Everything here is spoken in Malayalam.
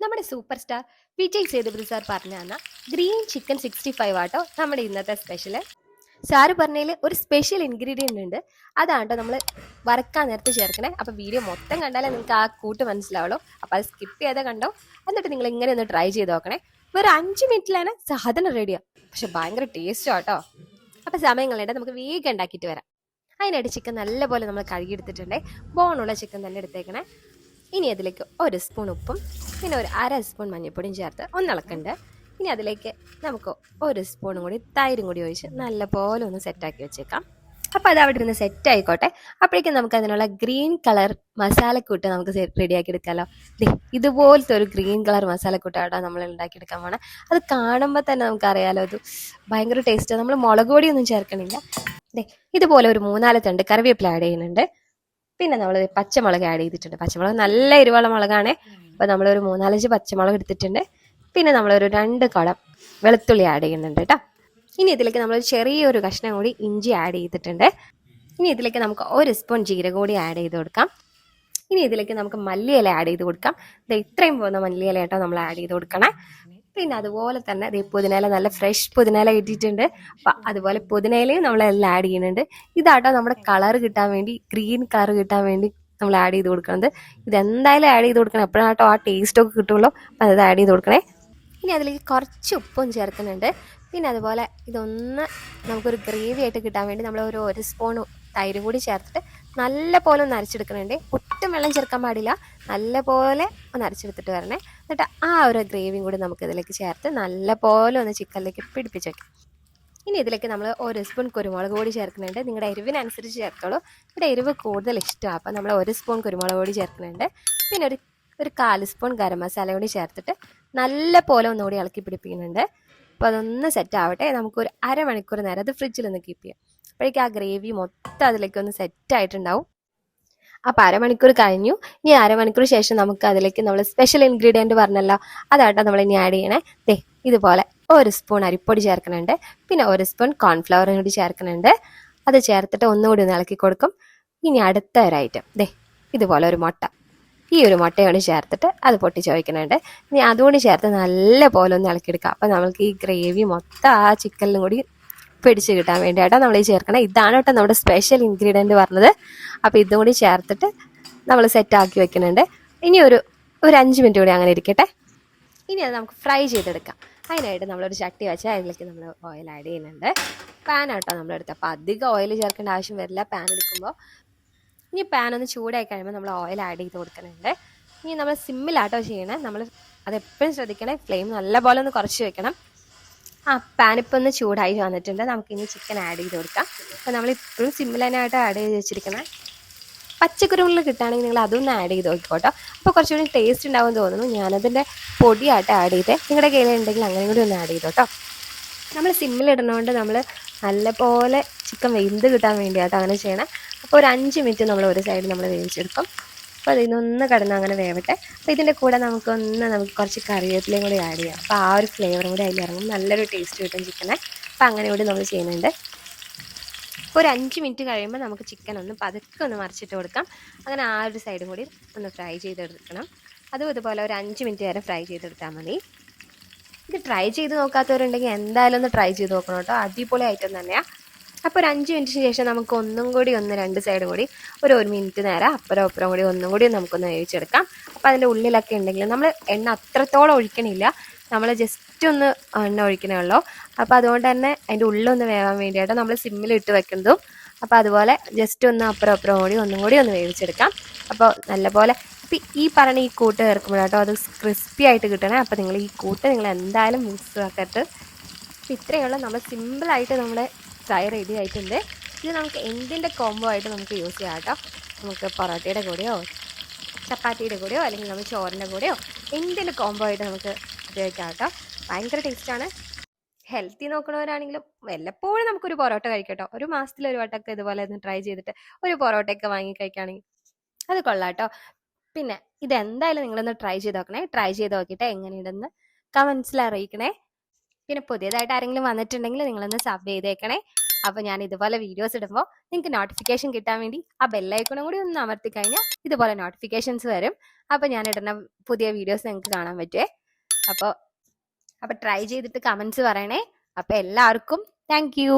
നമ്മുടെ super star Vijay Sethupathi sir പറഞ്ഞു തന്ന ഗ്രീൻ ചിക്കൻ 65 ആട്ടോ നമ്മുടെ ഇന്നത്തെ സ്പെഷ്യല്. സാറ് പറഞ്ഞതിൽ ഒരു സ്പെഷ്യൽ ഇൻഗ്രീഡിയൻ്റ് ഉണ്ട്, അതാട്ടോ നമ്മൾ വറക്കാൻ നേരത്തെ ചേർക്കണേ. അപ്പോൾ വീഡിയോ മൊത്തം കണ്ടാലേ നിങ്ങൾക്ക് ആ കൂട്ട് മനസ്സിലാവുള്ളൂ. അപ്പോൾ അത് സ്കിപ്പ് ചെയ്താൽ കണ്ടോ. എന്നിട്ട് നിങ്ങൾ ഇങ്ങനെ ഒന്ന് ട്രൈ ചെയ്ത് നോക്കണേ. വേറെ 5 മിനിറ്റിലാണ് സാധനം റെഡിയാണ്, പക്ഷെ ഭയങ്കര ടേസ്റ്റ് ആട്ടോ. അപ്പോൾ സമയം കളയണ്ട, നമുക്ക് വേഗം ഉണ്ടാക്കിയിട്ട് വരാം. അതിനായിട്ട് ചിക്കൻ നല്ലപോലെ നമ്മൾ കഴുകിയെടുത്തിട്ടുണ്ടേ. ബോണുള്ള ചിക്കൻ തന്നെ എടുത്തേക്കണേ. ഇനി അതിലേക്ക് 1 സ്പൂൺ ഉപ്പും പിന്നെ ഒരു 1/2 സ്പൂൺ മഞ്ഞൾപ്പൊടിയും ചേർത്ത് ഒന്നിളക്കുന്നുണ്ട്. ഇനി അതിലേക്ക് നമുക്ക് 1 സ്പൂണും കൂടി തൈരും കൂടി ഒഴിച്ച് നല്ലപോലെ ഒന്ന് സെറ്റാക്കി വെച്ചേക്കാം. അപ്പോൾ അത് അവിടെ ഇരുന്ന് സെറ്റ് ആയിക്കോട്ടെ. അപ്പോഴേക്കും നമുക്ക് അതിനുള്ള ഗ്രീൻ കളർ മസാലക്കൂട്ട് നമുക്ക് റെഡിയാക്കി എടുക്കാമല്ലോ. ഇതുപോലത്തെ ഒരു ഗ്രീൻ കളർ മസാലക്കൂട്ടാണ് നമ്മൾ ഉണ്ടാക്കിയെടുക്കാൻ പോണേ. അത് കാണുമ്പോൾ തന്നെ നമുക്കറിയാലോ, അത് ഭയങ്കര ടേസ്റ്റ്. നമ്മൾ മുളക് പൊടിയൊന്നും ചേർക്കണില്ല. ഇതുപോലെ ഒരു 3-4 തണ്ട് കറിവേപ്പില ആഡ് ചെയ്യുന്നുണ്ട്. പിന്നെ നമ്മൾ പച്ചമുളക് ആഡ് ചെയ്തിട്ടുണ്ട്. പച്ചമുളക് നല്ല എരിവുള്ള മുളകാണ്. അപ്പോൾ നമ്മളൊരു 3-4 പച്ചമുളക് എടുത്തിട്ടുണ്ട്. പിന്നെ നമ്മളൊരു 2 കുടം വെളുത്തുള്ളി ആഡ് ചെയ്യുന്നുണ്ട് കേട്ടോ. ഇനി ഇതിലേക്ക് നമ്മൾ ചെറിയൊരു കഷ്ണം കൂടി ഇഞ്ചി ആഡ് ചെയ്തിട്ടുണ്ട്. ഇനി ഇതിലേക്ക് നമുക്ക് 1 സ്പൂൺ ജീരകം കൂടി ആഡ് ചെയ്ത് കൊടുക്കാം. ഇനി ഇതിലേക്ക് നമുക്ക് മല്ലിയില ആഡ് ചെയ്ത് കൊടുക്കാം. ഇത്രയും പോകുന്ന മല്ലിയില കേട്ടോ നമ്മൾ ആഡ് ചെയ്ത് കൊടുക്കണേ. പിന്നെ അതുപോലെ തന്നെ പുതിനയില, നല്ല ഫ്രഷ് പുതിനയില കിട്ടിയിട്ടുണ്ട്. അപ്പം അതുപോലെ പുതിനയിലയും നമ്മളെല്ലാം ആഡ് ചെയ്യുന്നുണ്ട്. ഇതാട്ടോ നമ്മുടെ കളർ കിട്ടാൻ വേണ്ടി, ഗ്രീൻ കളർ കിട്ടാൻ വേണ്ടി നമ്മൾ ആഡ് ചെയ്ത് കൊടുക്കുന്നത്. ഇതെന്തായാലും ആഡ് ചെയ്ത് കൊടുക്കണം, എപ്പോഴാട്ടോ ആ ടേസ്റ്റൊക്കെ കിട്ടുള്ളൂ. അപ്പം അത് ആഡ് ചെയ്ത് കൊടുക്കണേ. ഇനി അതിലേക്ക് കുറച്ച് ഉപ്പും ചേർക്കുന്നുണ്ട്. പിന്നെ അതുപോലെ ഇതൊന്ന് നമുക്കൊരു ഗ്രേവി ആയിട്ട് കിട്ടാൻ വേണ്ടി നമ്മൾ ഒരു 1 സ്പൂൺ തൈരും കൂടി ചേർത്തിട്ട് നല്ല പോലെ ഒന്ന് അരച്ചെടുക്കുന്നുണ്ട്. ഒട്ടും വെള്ളം ചേർക്കാൻ പാടില്ല, നല്ല പോലെ ഒന്ന് അരച്ചെടുത്തിട്ട് വരണേ. എന്നിട്ട് ആ ഒരു ഗ്രേവിയും കൂടി നമുക്ക് ഇതിലേക്ക് ചേർത്ത് നല്ല പോലെ ഒന്ന് ചിക്കനിലേക്ക് പിടിപ്പിച്ച് വയ്ക്കാം. ഇനി ഇതിലേക്ക് നമ്മൾ 1 സ്പൂൺ കുരുമുളക് പൊടി ചേർക്കുന്നുണ്ട്. നിങ്ങളുടെ എരിവിനനുസരിച്ച് ചേർത്തോളൂ. ഇവിടെ എരിവ് കൂടുതൽ ഇഷ്ടമാണ്, അപ്പം നമ്മൾ 1 സ്പൂൺ കുരുമുളക് പൊടി ചേർക്കുന്നുണ്ട്. പിന്നെ ഒരു 1/4 സ്പൂൺ ഗരം മസാല കൂടി ചേർത്തിട്ട് നല്ല പോലെ ഒന്നുകൂടി ഇളക്കി പിടിപ്പിക്കുന്നുണ്ട്. അപ്പോൾ അതൊന്ന് സെറ്റ് ആവട്ടെ. നമുക്കൊരു അരമണിക്കൂർ നേരം അത് ഫ്രിഡ്ജിലൊന്ന് കീപ്പ് ചെയ്യാം. അപ്പോഴേക്കും ആ ഗ്രേവി മൊത്തം അതിലേക്കൊന്ന് സെറ്റ് ആയിട്ടുണ്ടാവും. അപ്പോൾ അരമണിക്കൂർ കഴിഞ്ഞു. ഇനി അരമണിക്കൂർ ശേഷം നമുക്ക് അതിലേക്ക് നമ്മൾ സ്പെഷ്യൽ ഇൻഗ്രീഡിയൻറ്റ് പറഞ്ഞല്ലോ, അതാട്ടോ നമ്മൾ ഇനി ആഡ് ചെയ്യണേ. ഇതുപോലെ 1 സ്പൂൺ അരിപ്പൊടി ചേർക്കുന്നുണ്ട്. പിന്നെ 1 സ്പൂൺ കോൺഫ്ലവറും കൂടി ചേർക്കുന്നുണ്ട്. അത് ചേർത്തിട്ട് ഒന്നുകൂടി ഒന്ന് ഇളക്കി കൊടുക്കും. ഇനി അടുത്ത ഒരു ഐറ്റം ഇതുപോലെ ഒരു മുട്ട, ഈ ഒരു മുട്ടയോട് ചേർത്തിട്ട് അത് പൊട്ടിച്ച് വയ്ക്കുന്നുണ്ട്. ഇനി അതുകൊണ്ട് ചേർത്ത് നല്ല പോലെ ഒന്ന് ഇളക്കിയെടുക്കാം. അപ്പം നമ്മൾക്ക് ഈ ഗ്രേവി മൊത്തം ആ ചിക്കനിലും കൂടി പിടിച്ച് കിട്ടാൻ വേണ്ടിയിട്ടോ നമ്മൾ ഈ ചേർക്കണം. ഇതാണ് കേട്ടോ നമ്മുടെ സ്പെഷ്യൽ ഇൻഗ്രീഡിയൻറ്റ് പറഞ്ഞത്. അപ്പോൾ ഇതും കൂടി ചേർത്തിട്ട് നമ്മൾ സെറ്റാക്കി വെക്കുന്നുണ്ട്. ഇനി ഒരു 5 മിനിറ്റ് കൂടി അങ്ങനെ ഇരിക്കട്ടെ. ഇനി അത് നമുക്ക് ഫ്രൈ ചെയ്തെടുക്കാം. അതിനായിട്ട് നമ്മളൊരു ചട്ടി വെച്ചാൽ അതിലേക്ക് നമ്മൾ ഓയിൽ ആഡ് ചെയ്യുന്നുണ്ട്. പാൻ ആട്ടോ നമ്മളെടുത്ത്, അപ്പോൾ അധികം ഓയിൽ ചേർക്കേണ്ട ആവശ്യം വരില്ല പാൻ എടുക്കുമ്പോൾ. ഇനി പാൻ ഒന്ന് ചൂടായി കഴിയുമ്പോൾ നമ്മൾ ഓയിൽ ആഡ് ചെയ്ത് കൊടുക്കുന്നുണ്ട്. ഇനി നമ്മൾ സിമ്മിലാട്ടോ ചെയ്യണേ. നമ്മൾ അതെപ്പോഴും ശ്രദ്ധിക്കണേ, ഫ്ലെയിം നല്ലപോലെ ഒന്ന് കുറച്ച് വെക്കണം. പാൻ ഇപ്പം ഒന്ന് ചൂടായി വന്നിട്ടുണ്ട്. നമുക്കിനി ചിക്കൻ ആഡ് ചെയ്ത് കൊടുക്കാം. അപ്പോൾ നമ്മൾ ഇപ്പോഴും സിമ്മിലായിട്ട് ആഡ് ചെയ്ത് വെച്ചിരിക്കുന്നത്. പച്ചക്കുരുമുളക് കിട്ടുകയാണെങ്കിൽ നിങ്ങൾ അതൊന്ന് ആഡ് ചെയ്ത് നോക്കിക്കോട്ടോ. അപ്പോൾ കുറച്ചുകൂടി ടേസ്റ്റ് ഉണ്ടാവും തോന്നുന്നു. ഞാനതിൻ്റെ പൊടിയായിട്ട് ആഡ് ചെയ്തേ. നിങ്ങളുടെ കയ്യിലുണ്ടെങ്കിൽ അങ്ങനെ കൂടി ഒന്ന് ആഡ് ചെയ്തോട്ടോ. നമ്മൾ സിമ്മിലിടുന്നതുകൊണ്ട് നമ്മൾ നല്ലപോലെ ചിക്കൻ വെന്ത് കിട്ടാൻ വേണ്ടിയാട്ടോ അങ്ങനെ ചെയ്യണം. അപ്പോൾ ഒരു 5 മിനിറ്റ് നമ്മൾ ഒരു സൈഡ് നമ്മൾ വേവിച്ചെടുക്കും. അപ്പോൾ അതിനൊന്ന് കിടന്ന് അങ്ങനെ വേവട്ടെ. അപ്പോൾ ഇതിൻ്റെ കൂടെ നമുക്ക് കുറച്ച് കറിവേപ്പിലയും കൂടി ആഡ് ചെയ്യാം. അപ്പോൾ ആ ഒരു ഫ്ലേവറും കൂടി അതിലിറങ്ങും, നല്ലൊരു ടേസ്റ്റ് കിട്ടും ചിക്കനെ. അപ്പോൾ അങ്ങനെ കൂടി നമ്മൾ ചെയ്യുന്നുണ്ട്. അപ്പോൾ ഒരു 5 മിനിറ്റ് കഴിയുമ്പോൾ നമുക്ക് ചിക്കൻ ഒന്ന് പതുക്കെ ഒന്ന് മറിച്ചിട്ട് കൊടുക്കാം. അങ്ങനെ ആ ഒരു സൈഡും കൂടി ഒന്ന് ഫ്രൈ ചെയ്തെടുക്കണം. അതും ഇതുപോലെ ഒരു 5 മിനിറ്റ് വരെ ഫ്രൈ ചെയ്തെടുത്താൽ മതി. ഇത് ട്രൈ ചെയ്ത് നോക്കാത്തവരുണ്ടെങ്കിൽ എന്തായാലും ഒന്ന് ട്രൈ ചെയ്ത് നോക്കണം കേട്ടോ. അടിപൊളി ഐറ്റം തന്നെയാണ്. അപ്പോൾ ഒരു 5 മിനിറ്റിന് ശേഷം നമുക്ക് ഒന്നും കൂടി 2 സൈഡും കൂടി ഒരു 1 മിനിറ്റ് നേരം അപ്പുറം കൂടി ഒന്നും കൂടി നമുക്കൊന്ന് വേവിച്ചെടുക്കാം. അപ്പോൾ അതിൻ്റെ ഉള്ളിലൊക്കെ ഉണ്ടെങ്കിൽ നമ്മൾ എണ്ണ അത്രത്തോളം ഒഴിക്കണില്ല, നമ്മൾ ജസ്റ്റ് ഒന്ന് എണ്ണ ഒഴിക്കണേ ഉള്ളൂ. അപ്പോൾ അതുകൊണ്ട് തന്നെ അതിൻ്റെ ഉള്ളൊന്ന് വേവാൻ വേണ്ടിയിട്ട് നമ്മൾ സിമ്മിലിട്ട് വെക്കുന്നതും. അപ്പോൾ അതുപോലെ ജസ്റ്റ് ഒന്ന് അപ്പുറം കൂടി ഒന്നും കൂടി ഒന്ന് വേവിച്ചെടുക്കാം. അപ്പോൾ നല്ലപോലെ ഈ പറഞ്ഞ ഈ കൂട്ട് ചേർക്കുമ്പോഴാട്ടോ അത് ക്രിസ്പി ആയിട്ട് കിട്ടണേ. അപ്പോൾ നിങ്ങൾ ഈ കൂട്ട് നിങ്ങൾ എന്തായാലും മിക്സ് ആക്കരുത്. അപ്പോൾ ഇത്രയുള്ള നമ്മൾ സിമ്പിളായിട്ട് നമ്മുടെ ഫ്രൈ റെഡി ആയിട്ടുണ്ട്. ഇത് നമുക്ക് എന്തിൻ്റെ കോംബോ ആയിട്ട് നമുക്ക് യൂസ് ചെയ്യാം കേട്ടോ. നമുക്ക് പൊറോട്ടയുടെ കൂടെയോ ചപ്പാത്തിയുടെ കൂടെയോ അല്ലെങ്കിൽ നമ്മൾ ചോറിൻ്റെ കൂടെയോ എന്തിൻ്റെ കോംബോ ആയിട്ട് നമുക്ക് ഉപയോഗിക്കാം കേട്ടോ. ഭയങ്കര ടേസ്റ്റാണ്. ഹെൽത്തി നോക്കണവരാണെങ്കിലും വല്ലപ്പോഴും നമുക്കൊരു പൊറോട്ട കഴിക്കട്ടോ. ഒരു മാസത്തിലൊരു വട്ടമൊക്കെ ഇതുപോലെ ഒന്ന് ട്രൈ ചെയ്തിട്ട് ഒരു പൊറോട്ടയൊക്കെ വാങ്ങി കഴിക്കുകയാണെങ്കിൽ അത് കൊള്ളാം കേട്ടോ. പിന്നെ ഇതെന്തായാലും നിങ്ങളൊന്ന് ട്രൈ ചെയ്ത് നോക്കണേ. ട്രൈ ചെയ്ത് നോക്കിയിട്ട് എങ്ങനെയുണ്ടെന്ന് കമൻസിൽ അറിയിക്കണേ. പിന്നെ പുതിയതായിട്ട് ആരെങ്കിലും വന്നിട്ടുണ്ടെങ്കിൽ നിങ്ങളൊന്ന് സബ് ചെയ്തേക്കണേ. അപ്പോൾ ഞാൻ ഇതുപോലെ വീഡിയോസ് ഇടുമ്പോൾ നിങ്ങൾക്ക് നോട്ടിഫിക്കേഷൻ കിട്ടാൻ വേണ്ടി ആ ബെല്ലൈക്കണും കൂടി ഒന്ന് അമർത്തി കഴിഞ്ഞാൽ ഇതുപോലെ നോട്ടിഫിക്കേഷൻസ് വരും. അപ്പോൾ ഞാൻ ഇടുന്ന പുതിയ വീഡിയോസ് നിങ്ങൾക്ക് കാണാൻ പറ്റുമേ. അപ്പോൾ ട്രൈ ചെയ്തിട്ട് കമൻസ് പറയണേ. അപ്പോൾ എല്ലാവർക്കും താങ്ക് യു.